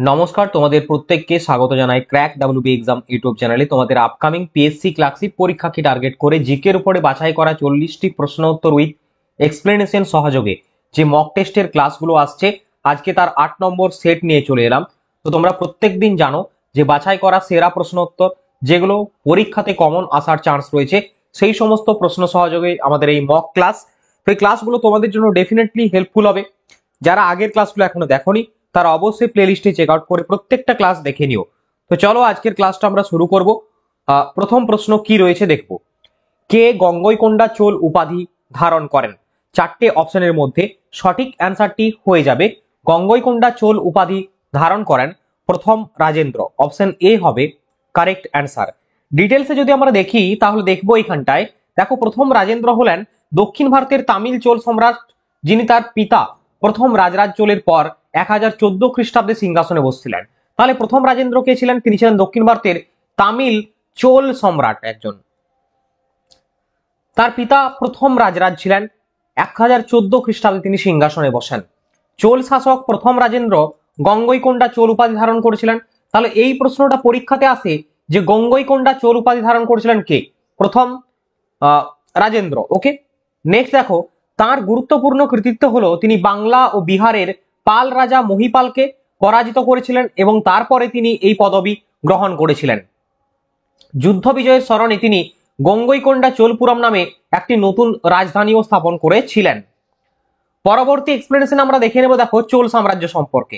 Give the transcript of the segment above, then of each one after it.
নমস্কার, তোমাদের প্রত্যেককে স্বাগত জানাই ক্র্যাক ডাব্লিউবি এক্সাম ইউটিউব চ্যানেলে। তোমাদের আপকামিং পিএসসি ক্লাসিক পরীক্ষাকে টার্গেট করে জিকের উপরে বাছাই করা 40টি প্রশ্ন উত্তর উইথ এক্সপ্লেনেশন সহযোগে যে মক টেস্টের ক্লাসগুলো আসছে, আজকে তার 8 নম্বর সেট নিয়ে চলে এলাম। তো তোমরা প্রত্যেকদিন জানো যে বাছাই করা সেরা প্রশ্ন উত্তর যেগুলো পরীক্ষাতে কমন আসার চান্স রয়েছে, সেই সমস্ত প্রশ্ন সহযোগে আমাদের এই মক ক্লাস। তো এই ক্লাসগুলো তোমাদের জন্য ডেফিনেটলি হেল্পফুল হবে। যারা আগের ক্লাসগুলো এখনো দেখোনি তারা অবশ্যই প্লেলিস্টে চেক আউট করে প্রত্যেকটা ক্লাস দেখে নিও। তো চলো আজকের ক্লাসটা আমরা শুরু করব। প্রথম প্রশ্ন কি রয়েছে দেখব। কে গঙ্গইকোন্ডা চোল উপাধি ধারণ করেন? চারটে অপশনের মধ্যে সঠিক অ্যান্সারটি হয়ে যাবে গঙ্গইকোন্ডা চোল উপাধি ধারণ করেন প্রথম রাজেন্দ্র। অপশন এ হবে কারেক্ট অ্যান্সার। ডিটেলসে যদি আমরা দেখি তাহলে দেখবো এখানটায় দেখো, প্রথম রাজেন্দ্র হলেন দক্ষিণ ভারতের তামিল চোল সম্রাট, যিনি তার পিতা প্রথম রাজরাজ চোলের পর 1014 খ্রিস্টাব্দে সিংহাসনে বসছিলেন। তাহলে প্রথম রাজেন্দ্র কে ছিলেন? তিনি ছিলেন দক্ষিণ ভারতের তামিল চোল সম্রাট একজন। তার পিতা প্রথম রাজরাজ ছিলেন, 1014 খ্রিস্টাব্দে তিনি সিংহাসনে বসেন। চোল শাসক প্রথম রাজেন্দ্র গঙ্গইকোন্ডা চোল উপাধি ধারণ করেছিলেন। তাহলে এই প্রশ্নটা পরীক্ষাতে আসে যে গঙ্গইকোন্ডা চোল উপাধি ধারণ করেছিলেন কে? প্রথম রাজেন্দ্র। ওকে, নেক্সট দেখো, তার গুরুত্বপূর্ণ কৃতিত্ব হলো তিনি বাংলা ও বিহারের পাল রাজা মহিপালকে পরাজিত করেছিলেন এবং তারপরে তিনি এই পদবি গ্রহণ করেছিলেন। যুদ্ধ বিজয়ের স্মরণে তিনি গঙ্গইকোন্ডা চোলপুরম নামে একটি নতুন রাজধানীও স্থাপন করেছিলেন। পরবর্তী এক্সপ্লেনেশন আমরা দেখে নেব। দেখো, চোল সাম্রাজ্য সম্পর্কে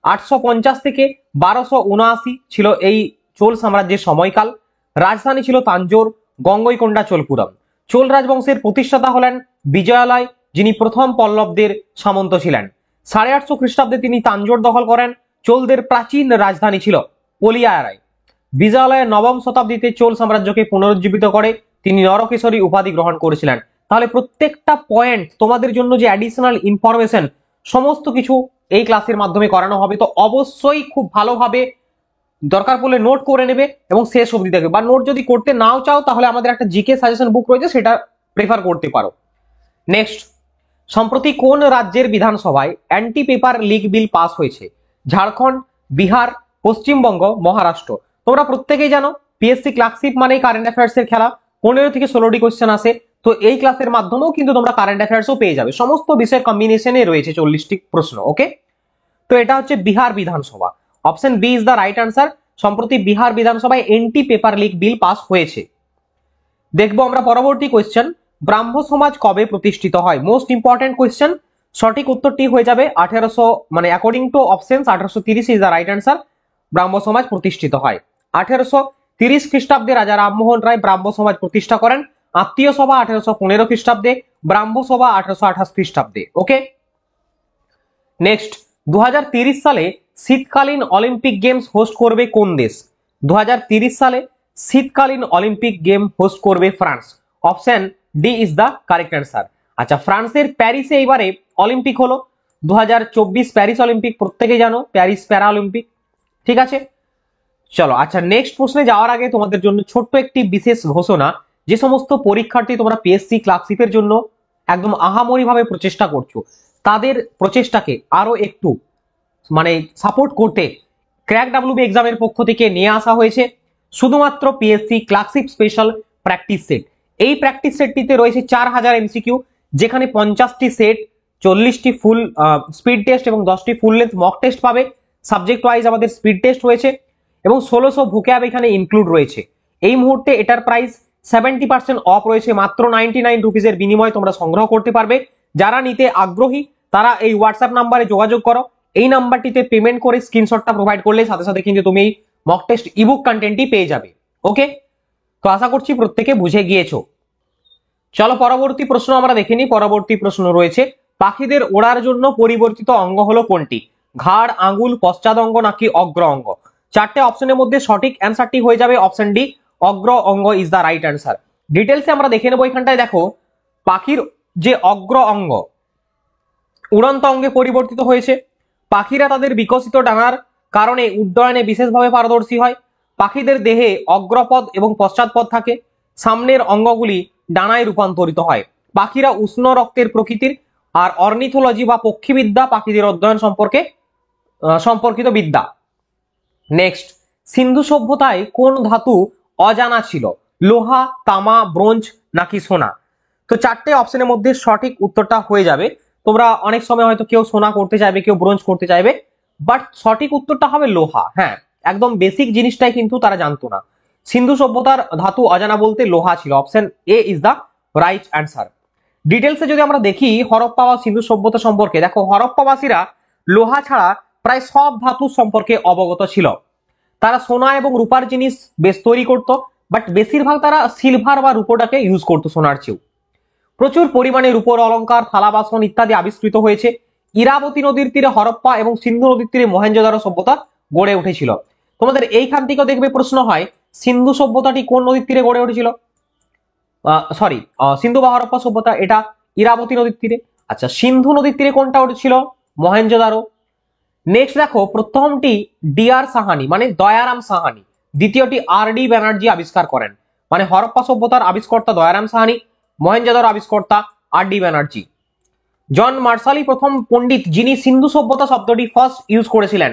850 থেকে 1279 ছিল এই চোল সাম্রাজ্যের সময়কাল। রাজধানী ছিল তাঞ্জোর, গঙ্গইকোন্ডা চোলপুরম। চোল রাজবংশের প্রতিষ্ঠাতা হলেন বিজয়ালয়, যিনি প্রথম পল্লবদের সামন্ত ছিলেন। 850 খ্রিস্টাব্দে তিনি তাঞ্জোর দখল করেন। চোলদের প্রাচীন রাজধানী ছিল পলিয়ারায়। বিজয়ালয়ের নবম শতাব্দীতে চোল সাম্রাজ্যকে পুনরুজ্জীবিত করে তিনি নরকেশরী উপাধি গ্রহণ করেছিলেন। তাহলে প্রত্যেকটা পয়েন্ট তোমাদের জন্য যে অ্যাডিশনাল ইনফরমেশন সমস্ত কিছু এই ক্লাসের মাধ্যমে করানো হবে। তো অবশ্যই খুব ভালোভাবে দরকার পড়লে নোট করে নেবে এবং শেষ অবধি দেখবে, বা নোট যদি করতে নাও চাও তাহলে আমাদের একটা জিকে সাজেশন বুক রয়েছে, সেটা প্রেফার করতে পারো। নেক্সট, সম্প্রতি কোন রাজ্যের বিধানসভায় anti paper leak bill pass হয়েছে? ঝাড়খণ্ড, বিহার, পশ্চিমবঙ্গ, মহারাষ্ট্র। তোমরা প্রত্যেকেই জানো পিএসসি ক্লাসিক মানেই কারেন্ট অ্যাফেয়ার্স এর খেলা। 15 থেকে 16টি কোশ্চেন আসে। তো এই ক্লাসের মাধ্যমেও কিন্তু তোমরা কারেন্ট অ্যাফেয়ার্সও পেয়ে যাবে। সমস্ত বিষয়ের কম্বিনেশনে রয়েছে 40টি প্রশ্ন। ওকে, তো এটা হচ্ছে Bihar Vidhan Sabha. Option B is the right answer. সম্প্রতি বিহার বিধানসভায় anti paper leak bill pass হয়েছে। দেখবো আমরা পরবর্তী কোয়েশ্চেন, ব্রাহ্ম সমাজ কবে প্রতিষ্ঠিত হয়? Most important question. সঠিক উত্তরটি হয়ে যাবে 1800, মানে according to options 1830 is the right answer. Brahmo Samaj প্রতিষ্ঠিত হয় 1830 খ্রিস্টাব্দে। রাজা রামমোহন রায় ব্রাহ্ম সমাজ প্রতিষ্ঠা করেন। আত্মীয় সভা 1815 খ্রিস্টাব্দে, ব্রাহ্ম সভা 1828 খ্রিস্টাব্দে। ওকে, নেক্সট, 2030 সালে শীতকালীন অলিম্পিক গেমস হোস্ট করবে কোন দেশ? 2030 সালে শীতকালীন অলিম্পিক গেম হোস্ট করবে France. Option D is the correct answer. আচ্ছা, ফ্রান্সের প্যারিসে এবারে অলিম্পিক হলো 2024 প্যারিস অলিম্পিক, প্রত্যেকেই জানো প্যারিস প্যারা অলিম্পিক। ঠিক আছে, চলো। আচ্ছা, নেক্সট প্রশ্নে যাওয়ার আগে তোমাদের জন্য ছোট্ট একটি বিশেষ ঘোষণা। যে সমস্ত পরীক্ষার্থী তোমরা পিএসসি ক্লাসিকের জন্য একদম আহামরি ভাবে প্রচেষ্টা করছো, তাদের প্রচেষ্টাকে আরো একটু মানে সাপোর্ট করতে ক্র্যাক ডাব্লিউবি এক্সামের পক্ষ থেকে নিয়ে আসা হয়েছে শুধুমাত্র PSC classic special practice set. এই প্র্যাকটিস সেটটিতে রয়েছে 4000 এমসিকিউ, যেখানে 50টি সেট, 40টি ফুল স্পিড টেস্ট এবং 10টি ফুল লেন্থ মক টেস্ট পাবে। সাবজেক্ট ওয়াইজ আমাদের স্পিড টেস্ট হয়েছে এবং 1600 ভোক্যাব এখানে ইনক্লুড রয়েছে। এই মুহূর্তে এটার প্রাইস 70% অফ রয়েছে, মাত্র 99 রুপিসের বিনিময়ে তোমরা সংগ্রহ করতে পারবে। যারা নিতে আগ্রহী তারা এই হোয়াটসঅ্যাপ নাম্বারে যোগাযোগ করো। এই নাম্বারটিতে পেমেন্ট করে স্ক্রিনশটটা প্রোভাইড করলে সাথে সাথে কিন্তু তুমি মক টেস্ট ইবুক কন্টেন্টটি পেয়ে যাবে। ওকে, তো আশা করছি প্রত্যেকে বুঝে গিয়েছো। চলো পরবর্তী প্রশ্ন আমরা দেখে নিই। পরবর্তী প্রশ্ন রয়েছে, পাখিদের ওড়ার জন্য পরিবর্তিত অঙ্গ হলো কোনটি? ঘাড়, আঙ্গুল, পশ্চাৎ অঙ্গ নাকি অগ্র অঙ্গ? চারটে অপশনের মধ্যে সঠিক অ্যান্সারটি হয়ে যাবে অপশন ডি, অগ্র অঙ্গ ইজ দ্য রাইট অ্যান্সার। ডিটেলসে আমরা দেখে নেবো। এখানটায় দেখো, পাখির যে অগ্র অঙ্গ উড়ন্ত অঙ্গে পরিবর্তিত হয়েছে। পাখিরা তাদের বিকশিত ডানার কারণে উড্ডয়নে বিশেষভাবে পারদর্শী হয়। পাখিদের দেহে অগ্রপদ এবং পশ্চাৎপদ থাকে। সামনের অঙ্গগুলি ডানায় রূপান্তরিত হয়। পাখিরা উষ্ণ রক্তের প্রকৃতির। আর অর্নিথোলজি বা পক্ষীবিদ্যা পাখিদের অধ্যয়ন সম্পর্কিত বিদ্যা। নেক্সট, সিন্ধু সভ্যতায় কোন ধাতু অজানা ছিল? লোহা, তামা, ব্রোঞ্জ নাকি সোনা? তো চারটে অপশনের মধ্যে সঠিক উত্তরটা হয়ে যাবে। তোমরা অনেক সময় হয়তো কেউ সোনা করতে চাইবে, কেউ ব্রোঞ্জ করতে চাইবে, বাট সঠিক উত্তরটা হবে লোহা। হ্যাঁ, একদম বেসিক জিনিসটাই কিন্তু তারা জানতো না। সিন্ধু সভ্যতার ধাতু অজানা বলতে লোহা ছিল। Option A is the right answer. ডিটেলসে যদি আমরা দেখি হরপ্পা বা সিন্ধু সভ্যতা সম্পর্কে, দেখো হরপ্পাবাসীরা লোহা ছাড়া প্রায় সব ধাতু সম্পর্কে অবগত ছিল। তারা সোনা এবং রূপার জিনিস বেশ তৈরি করত, বাট বেশিরভাগ তারা সিলভার বা রূপোটাকে ইউজ করতো সোনার চেয়েও। প্রচুর পরিমাণে রূপোর অলংকার, থালা বাসন ইত্যাদি আবিষ্কৃত হয়েছে। ইরাবতী নদীর তীরে হরপ্পা এবং সিন্ধু নদীর তীরে মহেঞ্জোদারো সভ্যতা গড়ে উঠেছিল। তোমাদের এইখান থেকেও দেখবে প্রশ্ন হয়, সিন্ধু সভ্যতাটি কোন নদীর তীরে গড়ে উঠেছিল? সরি, সিন্ধু বা হরপ্পা সভ্যতা এটা ইরাবতী নদীর তীরে। আচ্ছা, সিন্ধু নদীর তীরে কোনটা উঠেছিল? মহেঞ্জোদারো। নেক্সট দেখো, প্রথমটি ডিআর সাহানি মানে দয়ারাম সাহানি, দ্বিতীয়টি আর ডি ব্যানার্জি আবিষ্কার করেন। মানে হরপ্পা সভ্যতার আবিষ্কর্তা দয়ারাম সাহানি, মহেঞ্জোদারো আবিষ্কর্তা আর ডি ব্যানার্জি। জন মার্শালি প্রথম পণ্ডিত যিনি সিন্ধু সভ্যতা শব্দটি ফার্স্ট ইউজ করেছিলেন।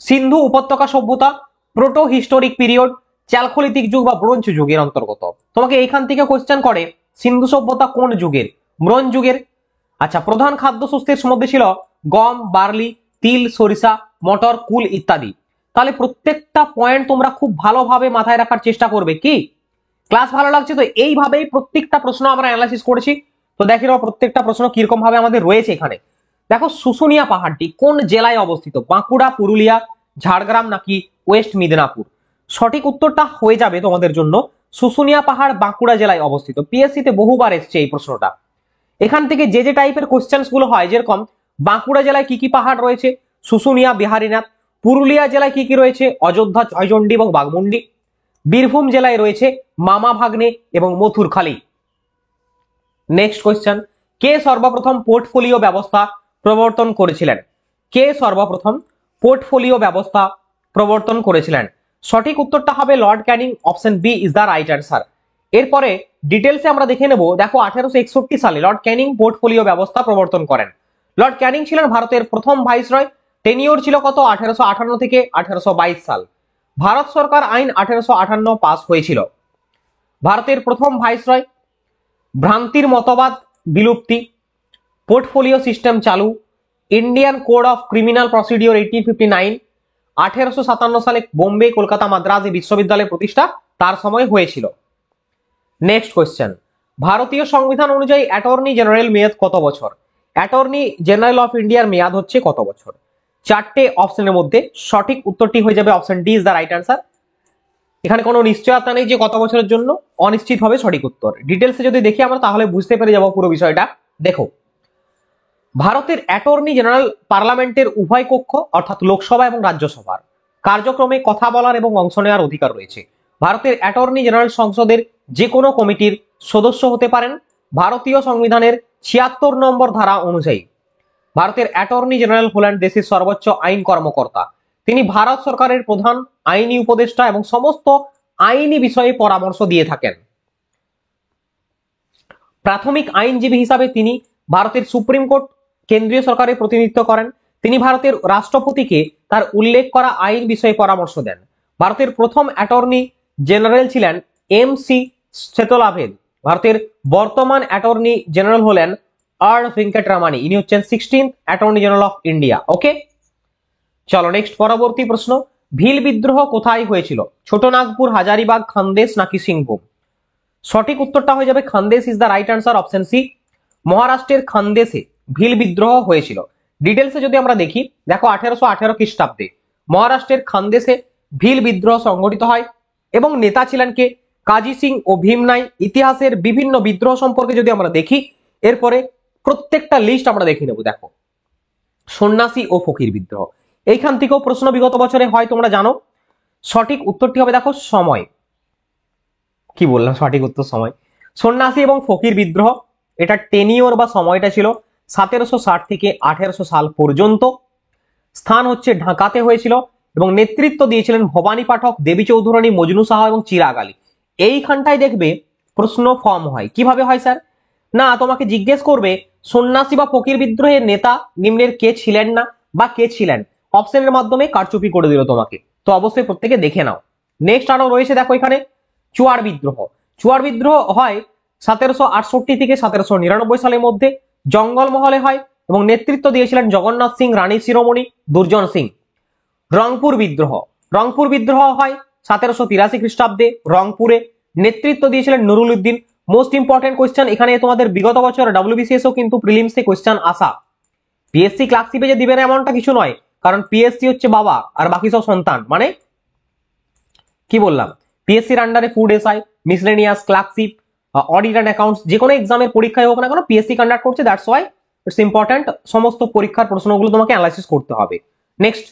সিন্ধু উপত্যকা সভ্যতা, প্রোটো হিস্টোরিক পিরিয়ড, চ্যালকোলিথিক যুগ বা ব্রোঞ্জ যুগের অন্তর্গত। তোমাকে এইখান থেকে কোশ্চেন করে সিন্ধু সভ্যতা কোন যুগের? ব্রোঞ্জ যুগের। আচ্ছা, প্রধান খাদ্যশস্যের মধ্যে ছিল গম, বার্লি, তিল, সরিষা, মটর, কুল ইত্যাদি। তাহলে প্রত্যেকটা পয়েন্ট তোমরা খুব ভালোভাবে মাথায় রাখার চেষ্টা করবে। কি ক্লাস ভালো লাগছে তো? এইভাবেই প্রত্যেকটা প্রশ্ন আমরা অ্যানালাইসিস করেছি। তো দেখে নাও প্রত্যেকটা প্রশ্ন কিরকম ভাবে আমাদের রয়েছে এখানে। দেখো, শুশুনিয়া পাহাড়টি কোন জেলায় অবস্থিত? বাঁকুড়া, পুরুলিয়া, ঝাড়গ্রাম নাকি ওয়েস্ট মিদনাপুর? সঠিক উত্তরটা হয়ে যাবে তোমাদের জন্য শুশুনিয়া পাহাড় বাঁকুড়া জেলায় অবস্থিত। পিএসসি তে বহুবার এসছে এই প্রশ্নটা। এখান থেকে যে যে টাইপের কোশ্চেন্স গুলো হয়, যেরকম বাঁকুড়া জেলায় কি কি পাহাড় রয়েছে? শুশুনিয়া, বিহারীনাথ। পুরুলিয়া জেলায় কি কি রয়েছে? অযোধ্যা, জয়চণ্ডী এবং বাঘমুন্ডি। বীরভূম জেলায় রয়েছে মামা ভাগ্নে এবং মথুরখালী। নেক্সট কোয়েশ্চেন, কে সর্বপ্রথম পোর্টফোলিও ব্যবস্থা প্রবর্তন করেছিলেন? কে সর্বপ্রথম পোর্টফোলিও ব্যবস্থা প্রবর্তন করেছিলেন? সঠিক উত্তরটা হবে Lord Canning. Option B is the right answer. এরপরে ডিটেলসে আমরা দেখে নেব। দেখো, 1861 সালে লর্ড ক্যানিং পোর্টফোলিও ব্যবস্থা প্রবর্তন করেন। লর্ড ক্যানিং ছিলেন ভারতের প্রথম ভাইসরয়। টেনিওর ছিল কত? 1858 থেকে 1822 সাল। ভারত সরকার আইন 1858 পাস হয়েছিল। ভারতের প্রথম ভাইসরয়। ভ্রান্তির মতবাদ বিলুপ্তি, পোর্টফোলিও সিস্টেম চালু, Indian code of criminal procedure 1859, 1857 সালে বোম্বে, কলকাতা, মাদ্রাজ বিশ্ববিদ্যালয় প্রতিষ্ঠা তার সময় হয়েছিল। নেক্সট কোয়েশ্চেন, ভারতীয় সংবিধান অনুযায়ী অ্যাটর্নি জেনারেল মেয়াদ কত বছর? অ্যাটর্নি জেনারেল অফ ইন্ডিয়ার মেয়াদ হচ্ছে কত বছর? চারটে অপশনের মধ্যে সঠিক উত্তরটি হয়ে যাবে option D is the right answer. এখানে কোনো নিশ্চয়তা নেই যে কত বছরের জন্য, অনিশ্চিত হবে সঠিক উত্তর। ডিটেলসে যদি দেখি আমরা তাহলে বুঝতে পেরে যাব পুরো বিষয়টা। দেখো, ভারতের অ্যাটর্নি জেনারেল পার্লামেন্টের উভয় কক্ষ অর্থাৎ লোকসভা এবং রাজ্যসভার কার্যক্রমে কথা বলার এবং অংশ নেওয়ার অধিকার রয়েছে। ভারতের অ্যাটর্নি জেনারেল সংসদের যে কোনো কমিটির সদস্য হতে পারেন ভারতীয় সংবিধানের 76 নম্বর ধারা অনুযায়ী। ভারতের অ্যাটর্নি জেনারেল হলেন দেশের সর্বোচ্চ আইন কর্মকর্তা। তিনি ভারত সরকারের প্রধান আইনি উপদেষ্টা এবং সমস্ত আইনি বিষয়ে পরামর্শ দিয়ে থাকেন। প্রাথমিক আইনজীবী হিসাবে তিনি ভারতের সুপ্রিম কোর্ট, কেন্দ্রীয় সরকারের প্রতিনিধিত্ব করেন। তিনি ভারতের রাষ্ট্রপতিকে তার উল্লেখ করা আইন বিষয়ে পরামর্শ দেন। ভারতের প্রথম অ্যাটর্নি জেনারেল ছিলেন এম.সি. সেতলাভেদ। ভারতের বর্তমান অ্যাটর্নি জেনারেল হলেন আর ভেঙ্কটরামানি। ইনি হচ্ছেন 16th attorney general of India. Okay, চলো নেক্সট পরবর্তী প্রশ্ন, ভিল বিদ্রোহ কোথায় হয়েছিল? ছোটনাগপুর, হাজারিবাগ, খানদেশ নাকি সিংভূম? সঠিক উত্তরটা হয়ে যাবে Khandesh is the right answer. Option C, মহারাষ্ট্রের খানদেশে ভিল বিদ্রোহ হয়েছিল। ডিটেলসে যদি আমরা দেখি, দেখো 1818 খ্রিস্টাব্দে মহারাষ্ট্রের খানদেশে ভিল বিদ্রোহ সংগঠিত হয় এবং নেতা ছিলেন কে? কাজী সিং ও ভীমনাই। ইতিহাসের বিভিন্ন বিদ্রোহ সম্পর্কে যদি আমরা দেখি, এরপরে প্রত্যেকটা লিস্ট আমরা দেখে নেব। দেখো, সন্ন্যাসী ও ফকির বিদ্রোহ, এইখান থেকেও প্রশ্ন বিগত বছরে হয়, তোমরা জানো। সঠিক উত্তরটি হবে দেখো সময়। কি বললাম? সঠিক উত্তর সময়। সন্ন্যাসী এবং ফকির বিদ্রোহ, এটা টেনিওর বা সময়টা ছিল 1760 থেকে 1800 সাল পর্যন্ত। স্থান হচ্ছে ঢাকাতে হয়েছিল এবং নেতৃত্ব দিয়েছিলেন ভবানী পাঠক, দেবী চৌধুরানী, মজনু সাহা এবং চিরাগ আলী। এইখানটায় দেখবে প্রশ্ন ফর্ম হয়। কিভাবে হয় স্যার? না, তোমাকে জিজ্ঞেস করবে সন্ন্যাসী বা ফকির বিদ্রোহের নেতা নিম্নের কে ছিলেন না বা কে ছিলেন, অপশনের মাধ্যমে কারচুপি করে দিল তোমাকে। তো অবশ্যই প্রত্যেকে দেখে নাও। নেক্সট আরো রয়েছে দেখো এখানে চুয়ার বিদ্রোহ। চুয়ার বিদ্রোহ হয় 1768 থেকে 1799 সালের মধ্যে, জঙ্গলমহলে হয় এবং নেতৃত্ব দিয়েছিলেন জগন্নাথ সিং, রানী শিরোমণি, দুর্জন সিং। রংপুর বিদ্রোহ। রংপুর বিদ্রোহ হয় 1783 খ্রিস্টাব্দে রংপুরে, নেতৃত্ব দিয়েছিলেন Nurul Uddin. Most important question, এখানে তোমাদের বিগত বছর WBCS ও কিন্তু প্রিলিমসে কোয়েশ্চেন আসা। পিএসসি ক্লার্কশিপে যে দিবেন এমনটা কিছু নয়, কারণ পিএসসি হচ্ছে বাবা আর বাকি সব সন্তান। মানে কি বললাম, পিএসসির আন্ডারে food SI, miscellaneous, clerkship, audit and accounts, যে কোনো এক্সামের পরীক্ষায় হোক না কেন পিএসসি কন্ডাক্ট করছে, দ্যাটস ওয়াই ইটস ইম্পর্টেন্ট। সমস্ত পরীক্ষার প্রশ্নগুলো তোমাকে অ্যানালাইসিস করতে হবে। নেক্সট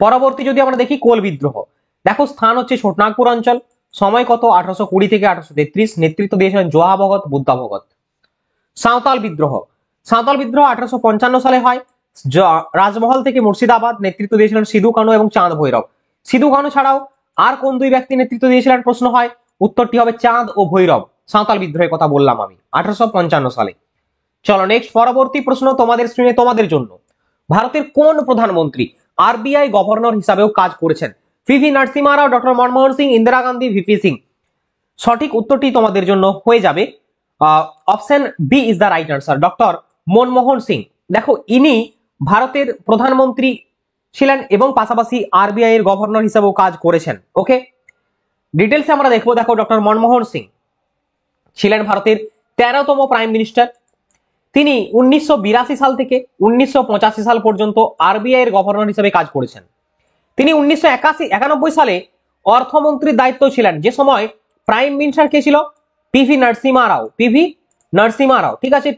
পরবর্তী যদি আমরা দেখি কোল বিদ্রোহ। দেখো স্থান হচ্ছে ছোটনাগপুর অঞ্চল, সময় কত 1820 থেকে 1833, নেতৃত্ব দিয়েছিলেন জোহা ভগত, বুদ্ধা ভগত। সাঁওতাল বিদ্রোহ। সাঁওতাল বিদ্রোহ 1855 সালে হয়, রাজমহল থেকে মুর্শিদাবাদ, নেতৃত্ব দিয়েছিলেন সিধু কানু এবং চাঁদ ভৈরব। সিধু কানু ছাড়াও আর কোন দুই ব্যক্তি নেতৃত্ব দিয়েছিলেন প্রশ্ন হয়, উত্তরটি হবে চাঁদ ও ভৈরব। সাঁওতাল বিদ্রোহের কথা বললাম আমি 1855 সালে। চলো নেক্সট পরবর্তী প্রশ্ন তোমাদের স্ক্রিনে তোমাদের জন্য। ভারতের কোন প্রধানমন্ত্রী আরবিআই গভর্নর হিসাবেও কাজ করেছেন? PV Narasimha Rao, doctor Manmohan Singh, Indira Gandhi, VP Singh. সঠিক উত্তরটি তোমাদের জন্য হয়ে যাবে option B is the right answer, doctor Manmohan Singh. দেখো ইনি ভারতের প্রধানমন্ত্রী ছিলেন এবং পাশাপাশি আরবিআই এর গভর্নর হিসাবেও কাজ করেছেন। ওকে, ডিটেলসে আমরা দেখবো। দেখো ডক্টর মনমোহন সিং ছিলেন ভারতের 13তম প্রাইম মিনিস্টার। তিনি 1982 সাল থেকে 1985 সাল পর্যন্ত আরবিআই এর গভর্নর হিসেবে কাজ করেছেন। তিনি 1991 সালে অর্থমন্ত্রীর দায়িত্ব ছিলেন, যে সময় প্রাইম মিনিস্টার কে ছিল? পিভি নরসিমহা রাও। পিভি নরসিমহা রাও, ঠিক আছে,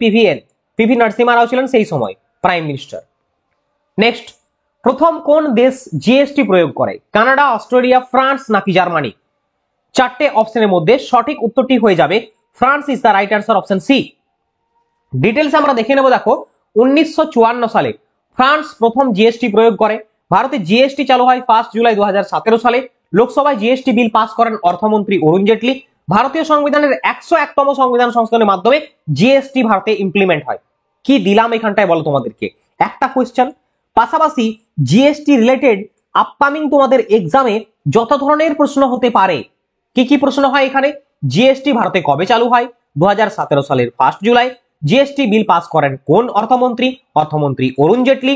পিভি নরসিমহা রাও ছিলেন সেই সময় প্রাইম মিনিস্টার। নেক্সট, প্রথম কোন দেশ জিএসটি প্রয়োগ করে? কানাডা, অস্ট্রেলিয়া, ফ্রান্স নাকি জার্মানি? চারটে অপশনের মধ্যে সঠিক উত্তরটি হয়ে যাবে France is the right answer, option C. Details আমরা দেখে নেব। দেখো 1954 সালে ফ্রান্স প্রথম জিএসটি প্রয়োগ করে। ভারতে জিএসটি চালু হয় 1 জুলাই 2017 সালে। লোকসভায় জিএসটি বিল পাস করেন অর্থমন্ত্রী অরুণ জেটলি। ভারতীয় সংবিধানের 101তম সংবিধান সংশোধনের মাধ্যমে জিএসটি ভারতে ইমপ্লিমেন্ট হয়। কি দিলাম এখানটায় বলো তোমাদেরকে একটা কোয়েশ্চেন। পাশাপাশি জিএসটি রিলেটেড আপকামিং তোমাদের এক্সামে যত ধরনের প্রশ্ন হতে পারে, কি কি প্রশ্ন হয় এখানে? জিএসটি ভারতে কবে চালু হয়? 2017 সালের 1 জুলাই। জিএসটি বিল পাস করেন কোন অর্থমন্ত্রী? অর্থমন্ত্রী অরুণ জেটলি।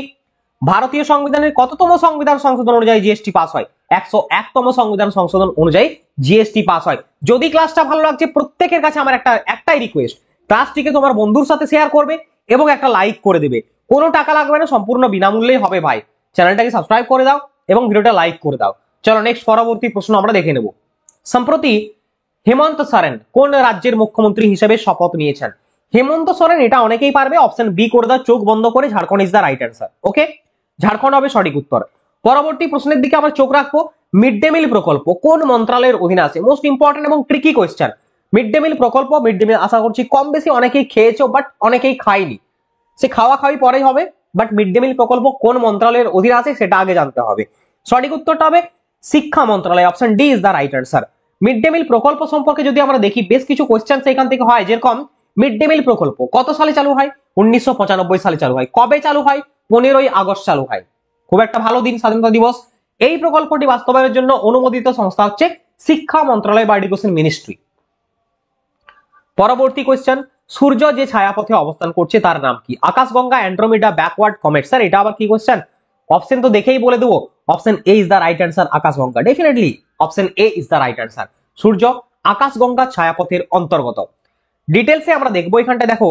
ভারতীয় সংবিধানের কততম সংবিধান সংশোধন অনুযায়ী জিএসটি পাস হয়? 101তম সংবিধান সংশোধন অনুযায়ী জিএসটি পাস হয়। যদি ক্লাসটা ভালো লাগছে, প্রত্যেকের কাছে আমার একটাই রিকোয়েস্ট, ক্লাসটিকে তোমার বন্ধুর সাথে শেয়ার করবে এবং একটা লাইক করে দেবে। কোনো টাকা লাগবে না, সম্পূর্ণ বিনামূল্যেই হবে ভাই। চ্যানেলটাকে সাবস্ক্রাইব করে দাও এবং ভিডিওটা লাইক করে দাও। চলো নেক্সট পরবর্তী প্রশ্ন আমরা দেখে নেব। সম্প্রতি হেমন্ত সোরেন কোন রাজ্যের মুখ্যমন্ত্রী হিসেবে শপথ নিয়েছেন? হেমন্ত সোরেন, এটা অনেকেই পারবে, অপশন বি করে দাও, চোখ বন্ধ করে। Jharkhand is the right answer. Okay, Jharkhand হবে সঠিক উত্তর। পরবর্তী প্রশ্নের দিকে আমরা চোখ রাখবো। মিড ডে মিল প্রকল্প কোন মন্ত্রণালয়ের অধীনে আছে? মোস্ট ইম্পর্টেন্ট এবং tricky question. Mid day meal প্রকল্প, মিড ডে মিল আশা করছি কম বেশি অনেকেই খেয়েছো, বাট অনেকেই খায়নি। সে খাওয়া খাওয়াই পরেই হবে, বাট মিড ডে মিল প্রকল্প কোন মন্ত্রণালয়ের অধীনে আছে সেটা আগে জানতে হবে। সঠিক উত্তরটা হবে শিক্ষা মন্ত্রণালয়, option D is the right answer. Mid day meal প্রকল্প সম্পর্কে যদি আমরা দেখি, বেশ কিছু কোয়েশ্চেন এখান থেকে হয়, যেরকম মিড ডে মিল প্রকল্প কত সালে চালু হয়? 1995 সালে চালু হয়। কবে চালু হয়? 15ই আগস্ট চালু হয়। খুব একটা ভালো দিন, স্বাধীনতা দিবস। এই প্রকল্পটি বাস্তবায়নের জন্য অনুমোদিত সংস্থা হচ্ছে শিক্ষা মন্ত্রণালয় বা এডুকেশন মিনিস্ট্রি। পরবর্তী কোয়েশ্চেন, সূর্য যে ছায়াপথে অবস্থান করছে তার নাম কি? আকাশগঙ্গা, অ্যান্ড্রোমেডা, ব্যাকওয়ার্ড, কমেট। স্যার এটা আবার কি কোয়েশ্চেন? অপশন তো দেখেই বলে দেবো, option A is the right answer, আকাশগঙ্গা। Definitely option A is the right answer. সূর্য আকাশগঙ্গা ছায়াপথের অন্তর্গত। ডিটেলসে আমরা দেখবো। এখানটা দেখো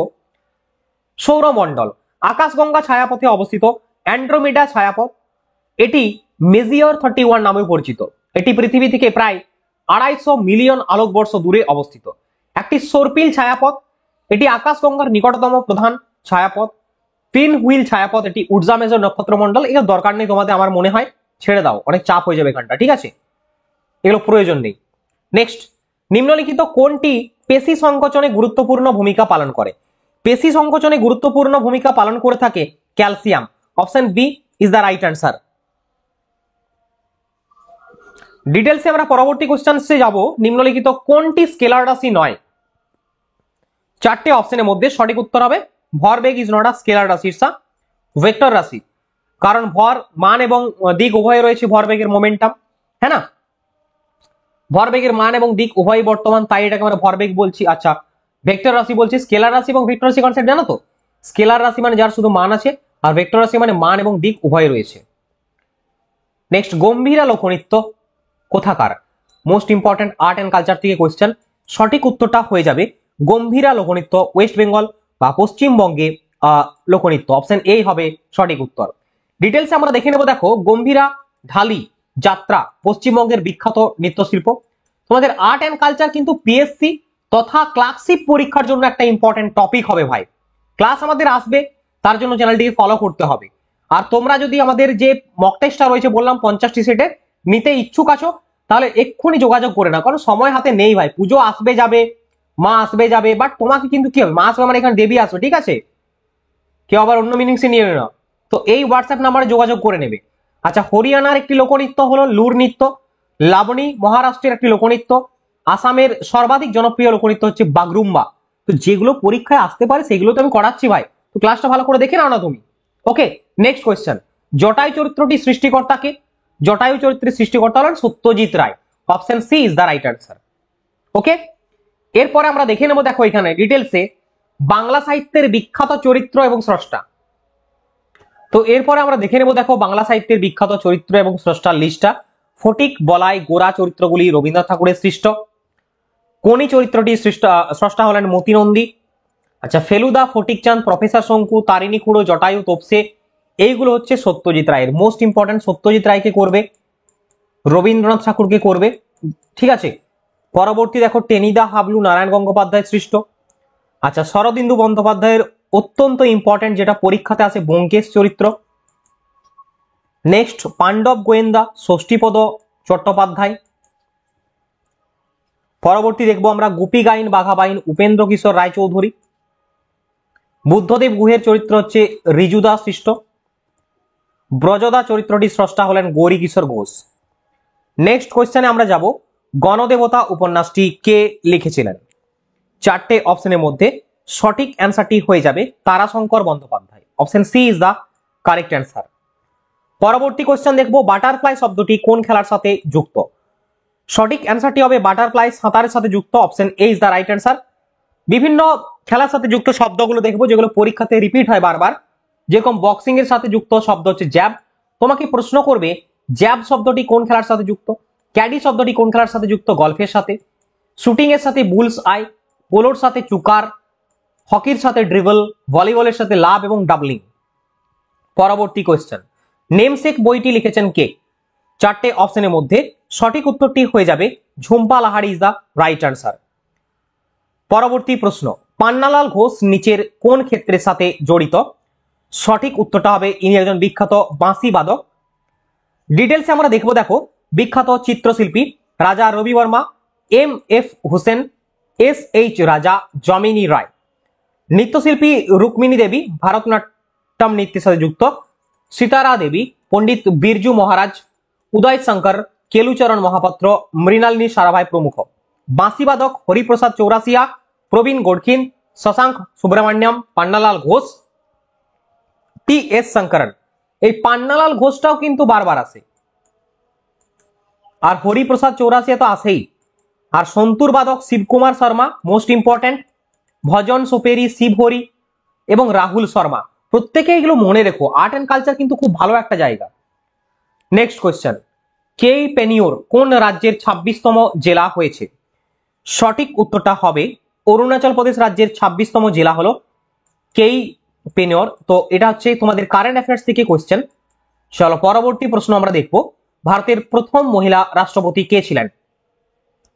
সৌরমণ্ডল আকাশগঙ্গা ছায়াপথে অবস্থিত। অ্যান্ড্রোমেডা ছায়াপথ, এটি মেজিয়র 31 নামে পরিচিত। এটি পৃথিবী থেকে প্রায় 250 মিলিয়ন আলোকবর্ষ দূরে অবস্থিত। একটি সর্পিল ছায়াপথ, এটি আকাশগঙ্গার নিকটতম প্রধান ছায়াপথ। পিন হুইল ছায়াপথ, এটি উর্জা মেজর নক্ষত্রমণ্ডল। এগুলো দরকার নেই তোমাদের, আমার মনে হয় ছেড়ে দাও, অনেক চাপ হয়ে যাবে এখানটা, ঠিক আছে, এগুলো প্রয়োজন নেই। নেক্সট, নিম্নলিখিত কোনটি পেশি সংকোচনে গুরুত্বপূর্ণ ভূমিকা পালন করে? পেশি সংকোচনে গুরুত্বপূর্ণ ভূমিকা পালন করে থাকে calcium. Option B is the right answer. ডিটেলসে আমরা পরবর্তী কোশ্চেন্সে যাব। নিম্নলিখিত কোনটি স্কেলার রাশি নয়? চারটে অপশনের মধ্যে সঠিক উত্তর হবে ভরবেগ ইজ নট আ স্কেলার রাশি, ইটস আ ভেক্টর রাশি। কারণ ভর মান এবং দিক উভয় রয়েছে ভরবেগের মোমেন্টাম, হ্যাঁ না, ভরবেগের মান এবং দিক উভয় বর্তমান, তাই এটাকে আমরা ভরবেগ বলছি। আচ্ছা, ভেক্টর রাশি বলছি, স্কেলার রাশি এবং ভেক্টর রাশি কনসেপ্ট জানো তো? স্কেলার রাশি মানে যার শুধু মান আছে, আর ভেক্টর রাশি মানে মান এবং দিক উভয় রয়েছে। নেক্সট, গম্ভীরা লোকনৃত্য কোথাকার? Most important art and culture থেকে কোয়েশ্চেন। সঠিক উত্তরটা হয়ে যাবে গম্ভীরা লোকনৃত্য ওয়েস্ট বেঙ্গল বা পশ্চিমবঙ্গে লোকনৃত্য, অপশন এ হবে সঠিক উত্তর। ডিটেলসে আমরা দেখে নেব। দেখো, গম্ভীরা ঢালি যাত্রা পশ্চিমবঙ্গের বিখ্যাত নৃত্যশিল্প। তোমাদের আর্ট এন্ড কালচার কিন্তু পিএসসি তথা ক্লার্কশিপ পরীক্ষার জন্য একটা ইম্পর্টেন্ট টপিক হবে ভাই। ক্লাস আমাদের আসবে, তার জন্য চ্যানেলটিকে ফলো করতে হবে। আর তোমরা যদি আমাদের যে মক টেস্টটা রয়েছে বললাম 50টি সেটে নিতে ইচ্ছুক আছো, তাহলে এক্ষুনি যোগাযোগ করে নাও, কারণ সময় হাতে নেই ভাই। পুজো আসবে যাবে, মা আসবে যাবে, বাট তোমাকে কিন্তু কি হবে, মা আসবে মানে এখানে দেবী আসবে, ঠিক আছে? কেউ আবার অন্য মিনিংসে নিয়ে না। তো এই হোয়াটসঅ্যাপ নাম্বারে যোগাযোগ করে নেবে। আচ্ছা, হরিয়ানার একটি লোকনৃত্য হলো লুর নৃত্য, লাবণী মহারাষ্ট্রের একটি লোকনৃত্য, আসামের সর্বাধিক জনপ্রিয় লোকনৃত্য হচ্ছে বাগরুম্বা। তো যেগুলো পরীক্ষায় আসতে পারে সেগুলো তো আমি করাচ্ছি ভাই, তো ক্লাসটা ভালো করে দেখে নাও না তুমি। ওকে, নেক্সট কোয়েশ্চেন। জটায়ু চরিত্রটি সৃষ্টিকর্তাকে? জটায়ু চরিত্রের সৃষ্টিকর্তা হলেন Satyajit Ray, option C is the right answer. Okay, এরপরে আমরা দেখে নেব। দেখো এখানে ডিটেলসে বাংলা সাহিত্যের বিখ্যাত চরিত্র এবং স্রষ্টা। তো এরপরে আমরা দেখে নেব। দেখো, বাংলা সাহিত্যের বিখ্যাত চরিত্র এবং স্রষ্টার লিস্টটা। ফটিক, বলাই, গোরা চরিত্রগুলি রবীন্দ্রনাথ ঠাকুরের সৃষ্ট। কোনি চরিত্রটি স্রষ্টা হলেন মতি নন্দী। আচ্ছা, ফেলুদা, ফটিকচাঁদ, প্রফেসর শঙ্কু, তারিণী খুড়ো, জটায়ু, তোপসে, এইগুলো হচ্ছে সত্যজিৎ রায়ের। মোস্ট ইম্পর্টেন্ট, সত্যজিৎ রায়কে করবে, রবীন্দ্রনাথ ঠাকুরকে করবে, ঠিক আছে। পরবর্তী দেখো, টেনিদা, হাবলু, নারায়ণ গঙ্গোপাধ্যায় সৃষ্ট। আচ্ছা, শরদিন্দু বন্দ্যোপাধ্যায়ের অত্যন্ত ইম্পর্টেন্ট যেটা পরীক্ষাতে আছে, ব্যোমকেশ চরিত্র। নেক্সট, পাণ্ডব গোয়েন্দা, ষষ্ঠীপদ চট্টোপাধ্যায়। পরবর্তী দেখবো আমরা গুপি গাইন, বাঘা বাইন, উপেন্দ্র কিশোর রায়চৌধুরী। বুদ্ধদেব গুহের চরিত্র হচ্ছে ঋজুদা সৃষ্ট। ব্রজদা চরিত্রটি স্রষ্টা হলেন গৌরী কিশোর ঘোষ। নেক্সট কোয়েশ্চেনে আমরা যাব, গণদেবতা উপন্যাসটি কে লিখেছিলেন? চারটে অপশনের মধ্যে সঠিক অ্যান্সারটি হয়ে যাবে Tarashankar Bandyopadhyay, option C is the correct answer. পরবর্তী কোয়েশ্চেন দেখবো, বাটারফ্লাই শব্দটি কোন খেলার সাথে যুক্ত? সঠিক অ্যান্সারটি হবে বাটারফ্লাই সাঁতারের সাথে যুক্ত, option A is the right answer. বিভিন্ন খেলার সাথে যুক্ত শব্দগুলো দেখবো যেগুলো পরীক্ষাতে রিপিট হয় বারবার, যেরকম বক্সিং এর সাথে যুক্ত শব্দ হচ্ছে জ্যাব। তোমাকে প্রশ্ন করবে জ্যাব শব্দটি কোন খেলার সাথে যুক্ত? ক্যাডি শব্দটি কোন খেলার সাথে যুক্ত? গলফের সাথে। শুটিং এর সাথে বুলস আই, পোলোর সাথে চুকার, হকির সাথে ড্রিবল, ভলিবলের সাথে লাভ এবং ডাবলিং। পরবর্তী কোয়েশ্চেন, নেমসেক বইটি লিখেছেন কে? চারটে অপশনের মধ্যে সঠিক উত্তরটি হয়ে যাবে Jhumpa Lahiri is the right answer. পরবর্তী প্রশ্ন, পান্নালাল ঘোষ নিচের কোন ক্ষেত্রের সাথে জড়িত? সঠিক উত্তরটা হবে ইনি একজন বিখ্যাত বাঁশি বাদক। ডিটেলসে আমরা দেখবো। দেখো, বিখ্যাত চিত্রশিল্পী Raja Ravi Varma, M F Hussain, S H Raza, Jamini রায়। নৃত্যশিল্পী রুক্মিণী দেবী ভারতনাট্যম নৃত্যের সাথে যুক্ত, সীতারা দেবী, পণ্ডিত বিরজু মহারাজ, উদয় শঙ্কর, কেলুচরণ মহাপাত্র, মৃণালিনী সারাভাই প্রমুখ। বাঁশিবাদক হরিপ্রসাদ চৌরাসিয়া, প্রবীণ গোর্খিন, শশাঙ্ক সুব্রমণ্যম, পান্নালাল ঘোষ, টি এস শঙ্করন। এই পান্নালাল ঘোষটাও কিন্তু বারবার আসে, আর হরিপ্রসাদ চৌরাসিয়া তো আসেই। আর সন্তুর বাদক শিবকুমার শর্মা, মোস্ট ইম্পর্টেন্ট, ভজন সোপেরি, শিবহরি এবং রাহুল শর্মা। প্রত্যেকে এগুলো মনে রেখো, আর্ট এন্ড কালচার কিন্তু খুব ভালো একটা জায়গা। নেক্সট কোয়েশ্চেন, কেই পেনিওর কোন রাজ্যের 26তম জেলা হয়েছে? সঠিক উত্তরটা হবে অরুণাচল প্রদেশ রাজ্যের 26তম জেলা হলো কেই পেনিওর। তো এটা হচ্ছে তোমাদের কারেন্ট অ্যাফেয়ার্স থেকে কোয়েশ্চেন। চলো পরবর্তী প্রশ্ন আমরা দেখব, ভারতের প্রথম মহিলা রাষ্ট্রপতি কে ছিলেন?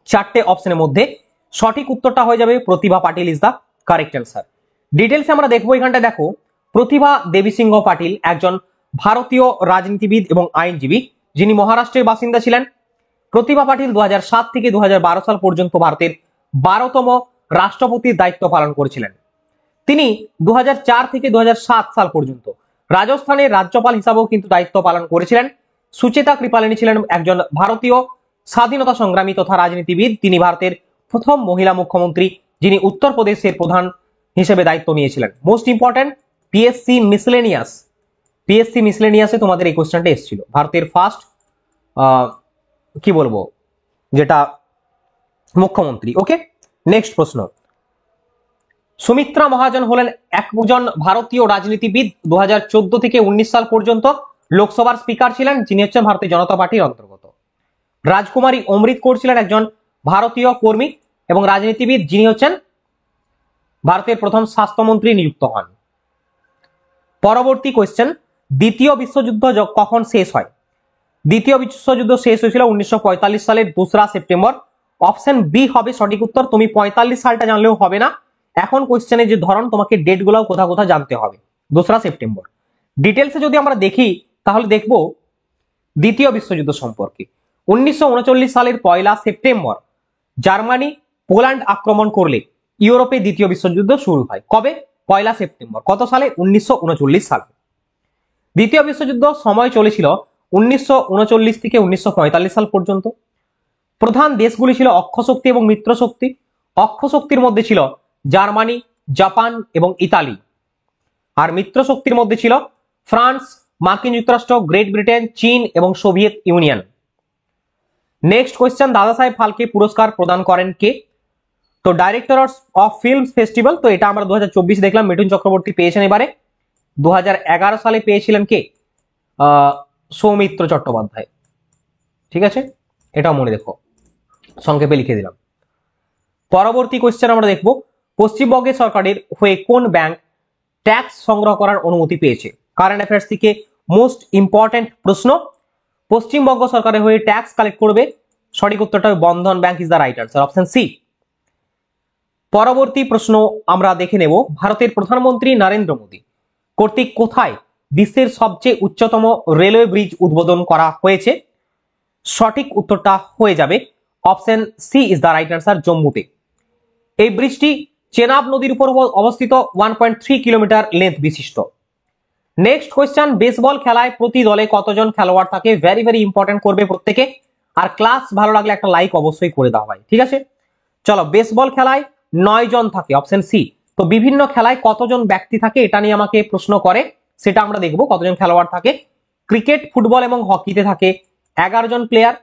চারটে অপশনের মধ্যে সঠিক উত্তরটা হয়ে যাবে Pratibha Patil is the correct answer. ডিটেলসে আমরা দেখবো। এখানটা দেখো, প্রতিভা দেবী সিংহ পাটিল একজন ভারতীয় রাজনীতিবিদ এবং আইনজীবী, যিনি মহারাষ্ট্রের বাসিন্দা ছিলেন। প্রতিভা পাটিল 2007 থেকে 2012 সাল পর্যন্ত ভারতের 12তম রাষ্ট্রপতির দায়িত্ব পালন করেছিলেন। তিনি 2004 থেকে 2007 সাল পর্যন্ত রাজস্থানের রাজ্যপাল হিসাবেও কিন্তু দায়িত্ব পালন করেছিলেন। সুচেতা কৃপালিনী ছিলেন একজন ভারতীয় স্বাধীনতা সংগ্রামী তথা রাজনীতিবিদ। তিনি ভারতের প্রথম মহিলা মুখ্যমন্ত্রী, যিনি উত্তরপ্রদেশের প্রধান হিসেবে দায়িত্ব নিয়েছিলেন। Most important, PSC miscellaneous PSC মিসলেনিয়াসে তোমাদের এই কোশ্চেনটা এসেছিল। ভারতের ফার্স্ট কি বলবো যেটা মুখ্যমন্ত্রী। ওকে, নেক্সট প্রশ্ন। সুমিত্রা মহাজন হলেন একজন ভারতীয় রাজনীতিবিদ, 2014 থেকে 19 সাল পর্যন্ত লোকসভার স্পিকার ছিলেন, যিনি হচ্ছেন ভারতীয় জনতা পার্টির অন্তর্গত। রাজকুমারী অমৃত কৌর ছিলেন একজন ভারতীয় কর্মী এবং রাজনীতিবিদ, যিনি হচ্ছেন ভারতের প্রথম স্বাস্থ্যমন্ত্রী নিযুক্ত হন। পরবর্তী কোয়েশ্চেন, দ্বিতীয় বিশ্বযুদ্ধ কখন শেষ হয়? দ্বিতীয় বিশ্বযুদ্ধ শেষ হয়েছিল 1945 সালের 2 সেপ্টেম্বর। অপশন বি হবে সঠিক উত্তর। তুমি 45 সালটা জানলেও হবে না, এখন কোয়েশ্চেনের যে ধরন তোমাকে ডেট গুলাও কোথা কোথা জানতে হবে। 2 সেপ্টেম্বর ডিটেলসে যদি আমরা দেখি তাহলে দেখব দ্বিতীয় বিশ্বযুদ্ধ সম্পর্কে। 1939 সালের 1 সেপ্টেম্বর জার্মানি পোল্যান্ড আক্রমণ করলে ইউরোপে দ্বিতীয় বিশ্বযুদ্ধ শুরু হয়। কবে? 1 সেপ্টেম্বর। কত সালে? 1939 সালে। দ্বিতীয় বিশ্বযুদ্ধ সময় চলেছিল 1939 থেকে 1945 সাল পর্যন্ত। প্রধান দেশগুলি ছিল অক্ষশক্তি এবং মিত্রশক্তি। অক্ষশক্তির মধ্যে ছিল জার্মানি, জাপান এবং ইতালি, আর মিত্রশক্তির মধ্যে ছিল ফ্রান্স, মার্কিন যুক্তরাষ্ট্র, গ্রেট ব্রিটেন, চীন এবং সোভিয়েত ইউনিয়ন। নেক্সট কোয়েশ্চেন, দাদা সাহেব ফালকে পুরস্কার প্রদান করেন কে? তো ডাইরেক্টর অফ ফিল্ম ফেস্টিভ্যাল, তো এটা আমরা 2024 দেখলাম মিঠুন চক্রবর্তী পেয়েছেন। এবারে 2011 সালে পেয়েছিলেন কে? সৌমিত্র চট্টোপাধ্যায়। ঠিক আছে, এটাও মনে রেখো, সংক্ষেপে লিখে দিলাম। পরবর্তী কোয়েশ্চেন আমরা দেখব, পশ্চিমবঙ্গের সরকারের হয়ে কোন ব্যাংক ট্যাক্স সংগ্রহ করার অনুমতি পেয়েছে? কারেন্ট অ্যাফেয়ার্স থেকে মোস্ট ইম্পর্টেন্ট প্রশ্ন। পশ্চিমবঙ্গ সরকারের হয়ে ট্যাক্স কালেক্ট করবে, সঠিক উত্তরটা Bandhan bank is the right answer, option C. পরবর্তী প্রশ্ন আমরা দেখে নেব, ভারতের প্রধানমন্ত্রী নরেন্দ্র মোদী কর্তৃক কোথায় বিশ্বের সবচেয়ে উচ্চতম রেলওয়ে ব্রিজ উদ্বোধন করা হয়েছে? সঠিক উত্তরটা হয়ে যাবে option C is the right answer, জম্মুতে। এই ব্রিজটি চেনাব নদীর উপর অবস্থিত, 1.3 কিলোমিটার লেন্থ বিশিষ্ট। নেক্সট কোয়েশ্চেন, বেসবল খেলায় প্রতি দলে কতজন খেলোয়াড় থাকে? ভেরি ভেরি ইম্পর্টেন্ট করবে প্রত্যেকে, আর ক্লাস ভালো লাগলে একটা লাইক অবশ্যই করে দেওয়া হয়। ঠিক আছে, চলো, বেসবল খেলায় 9 জন থাকে, অপশন সি। তো বিভিন্ন খেলায় কতজন ব্যক্তি থাকে এটা নিয়ে আমাকে প্রশ্ন করে, সেটা আমরা দেখব কতজন খেলোয়াড় থাকে। ক্রিকেট, ফুটবল এবং হকিতে থাকে 11 জন প্লেয়ার।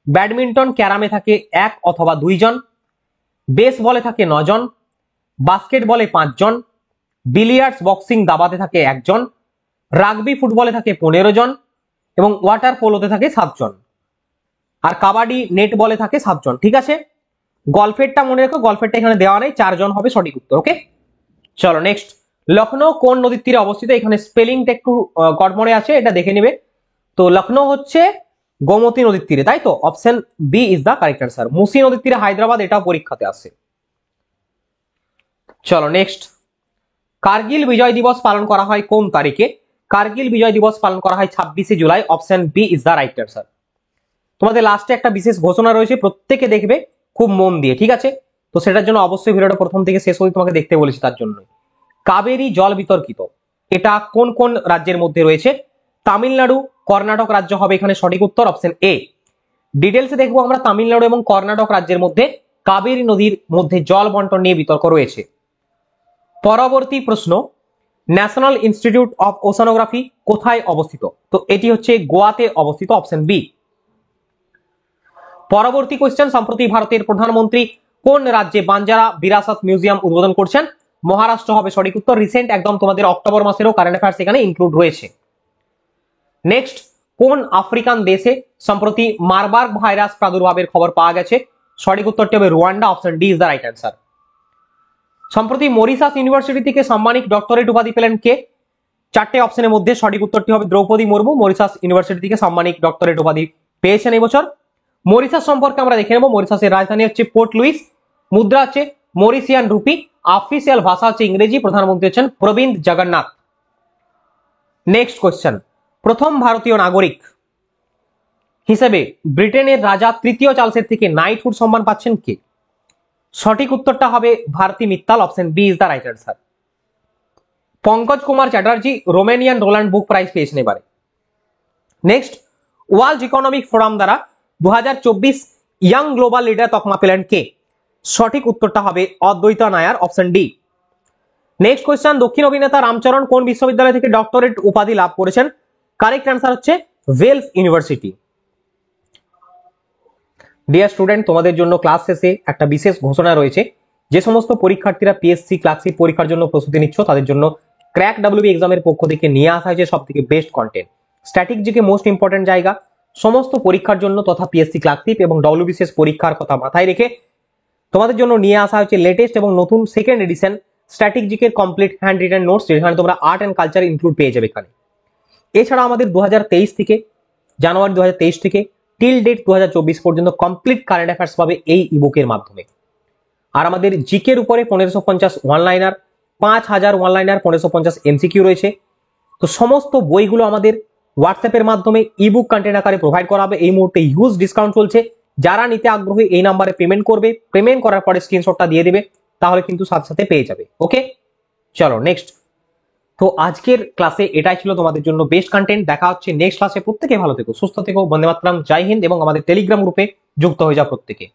ব্যাডমিন্টন, ক্যারামে থাকে 1 অথবা 2 জন। বেসবলে থাকে 9 জন। বাস্কেটবলে 5 জন। বিলিয়ার্ডস, বক্সিং, দাবাতে থাকে 1 জন। রাগবি ফুটবলে থাকে 15 জন এবং ওয়াটার পোলোতে থাকে 7 জন। আর কাবাডি, নেট বলে থাকে 7 জন। ঠিক আছে, গলফেরটা মনে রেখো, গলফেরটা এখানে দেওয়া নেই, 4 জন হবে সঠিক উত্তর। ওকে, চলো নেক্সট, লখনৌ কোন নদীর তীরে অবস্থিত? এখানে স্পেলিংটা একটু গড়মড়ে আছে, এটা দেখে নিবে। তো লখনৌ হচ্ছে গোমতী নদীর তীরে, তাই তো, option B is the correct answer. Musi নদীর তীরে হায়দ্রাবাদ, এটাও পরীক্ষাতে আসে। চলো নেক্সট, কার্গিল বিজয় দিবস পালন করা হয় কোন তারিখে? কার্গিল বিজয় দিবস পালন করা হয় 26শে জুলাই, option B is the right answer. তোমাদের লাস্টে একটা বিশেষ ঘোষণা রয়েছে, প্রত্যেকে দেখবে খুব মন দিয়ে, ঠিক আছে? তো সেটার জন্য অবশ্যই ভিডিওটা প্রথম থেকে শেষ অবধি তোমাকে দেখতে বলেছি, তার জন্য। কাবেরী জল বিতর্কিত, এটা কোন কোন রাজ্যের মধ্যে রয়েছে? তামিলনাড়ু, কর্ণাটক রাজ্য হবে এখানে সঠিক উত্তর, অপশন এ। ডিটেলসে দেখবো আমরা তামিলনাড়ু এবং কর্ণাটক রাজ্যের মধ্যে কাবেরী নদীর মধ্যে জল বন্টন নিয়ে বিতর্ক রয়েছে। পরবর্তী প্রশ্ন, ন্যাশনাল ইনস্টিটিউট অফ ওশানোগ্রাফি কোথায় অবস্থিত? তো এটি হচ্ছে গোয়াতে অবস্থিত, অপশন বি। পরবর্তী কোশ্চেন, সম্প্রতি ভারতের প্রধানমন্ত্রী কোন রাজ্যে বাঞ্জারা বিরাসত মিউজিয়াম উদ্বোধন করছেন? মহারাষ্ট্র হবে সঠিক উত্তর। রিসেন্ট একদম তোমাদের অক্টোবর মাসেরও কারেন্ট অ্যাফেয়ার্স এখানে ইনক্লুড রয়েছে। নেক্সট, কোন আফ্রিকান দেশে সম্প্রতি মারবার্গ ভাইরাস প্রাদুর্ভাবের খবর পাওয়া গেছে? সঠিক উত্তরটি হবে Rwanda, option D is the right answer. সম্প্রতি মরিশাস ইউনিভার্সিটি থেকে সাম্মানিক ডক্টরেট উপাধি পেলেন কে? 4টে অপশনের মধ্যে সঠিক উত্তরটি হবে দ্রৌপদী মুর্মু, মরিশাস ইউনিভার্সিটি থেকে সাম্মানিক ডক্টরেট উপাধি পেয়েছেন এই বছর। মরিশাস সম্পর্কে আমরা দেখে নেব, মরিশাসের রাজধানী হচ্ছে পোর্ট লুইস, মুদ্রা হচ্ছে মরিশিয়ান রুপি, অফিসিয়াল ভাষা হচ্ছে ইংরেজি, প্রধানমন্ত্রী হচ্ছেন প্রবীন্দ জগন্নাথ। নেক্সট কোশ্চেন, প্রথম ভারতীয় নাগরিক হিসেবে ব্রিটেনের রাজা তৃতীয় চার্লসের থেকে নাইটহুড সম্মান পাচ্ছেন কে? সঠিক উত্তরটা হবে Bharti Mittal, option B is the right answer. Pankaj Kumar Chatterjee Romain Rolland book prize পেয়েছেন এবারে। নেক্সট, ওয়ার্ল্ড ইকোনমিক ফোরাম দ্বারা 2024 ইয়াং গ্লোবাল লিডার তকমা পেলেন কে? সঠিক উত্তরটা হবে অদ্বৈত Nair, option D. Next question, দক্ষিণ অভিনেতা রামচরণ কোন বিশ্ববিদ্যালয় থেকে ডক্টরেট উপাধি লাভ করেছেন? কারেক্ট অ্যান্সার হচ্ছে ওয়েলস ইউনিভার্সিটি। ডিয়ার স্টুডেন্ট, তোমাদের জন্য ক্লাস শেষে একটা বিশেষ ঘোষণা রয়েছে। যে সমস্ত পরীক্ষার্থীরা পিএসসি ক্লার্কশিপ পরীক্ষার জন্য প্রস্তুতি নিচ্ছ তাদের জন্য ক্র্যাক ডাব্লিউবি এক্সামের পক্ষ থেকে নিয়ে আসা হয়েছে সব থেকে best content. Static GK most important জায়গা, সমস্ত পরীক্ষার জন্য তথা পিএসসি ক্লার্কশিপ এবং ডব্লিউবিসিএস পরীক্ষার কথা মাথায় রেখে তোমাদের জন্য নিয়ে আসা হয়েছে লেটেস্ট এবং নতুন সেকেন্ড এডিশন স্ট্যাটিক জিকের কমপ্লিট হ্যান্ড রিটেন নোটস, যেখানে তোমরা আর্ট অ্যান্ড কালচার ইনক্লুড পেয়ে যাবে এখানে। এছাড়া আমাদের 2023 থেকে জানুয়ারি 2023 থেকে টিল ডেট 2024 পর্যন্ত কমপ্লিট কারেন্ট অ্যাফেয়ার্স পাবে এই ইবুকের মাধ্যমে। আর আমাদের জিকের উপরে 1550 one liner, 5000 one liner, 1550 MCQ রয়েছে। তো সমস্ত বইগুলো আমাদের হোয়াটসঅ্যাপের মাধ্যমে ইবুক কন্টেন্ট আকারে প্রোভাইড করা হবে। এই মুহূর্তে হিউজ ডিসকাউন্ট চলছে, যারা নিতে আগ্রহী এই নাম্বারে পেমেন্ট করবে, পেমেন্ট করার পরে স্ক্রিনশটটা দিয়ে দেবে, তাহলে কিন্তু সাথে সাথে পেয়ে যাবে। ওকে, চলো নেক্সট। তো আজকের ক্লাসে এটাই ছিল তোমাদের জন্য বেস্ট কন্টেন্ট। দেখা হচ্ছে নেক্সট ক্লাসে। প্রত্যেকে ভালো থেকো, সুস্থ থেকো, বন্দে মাতরম, জয় হিন্দ, এবং আমাদের টেলিগ্রাম গ্রুপে যুক্ত হয়ে যাও প্রত্যেকে।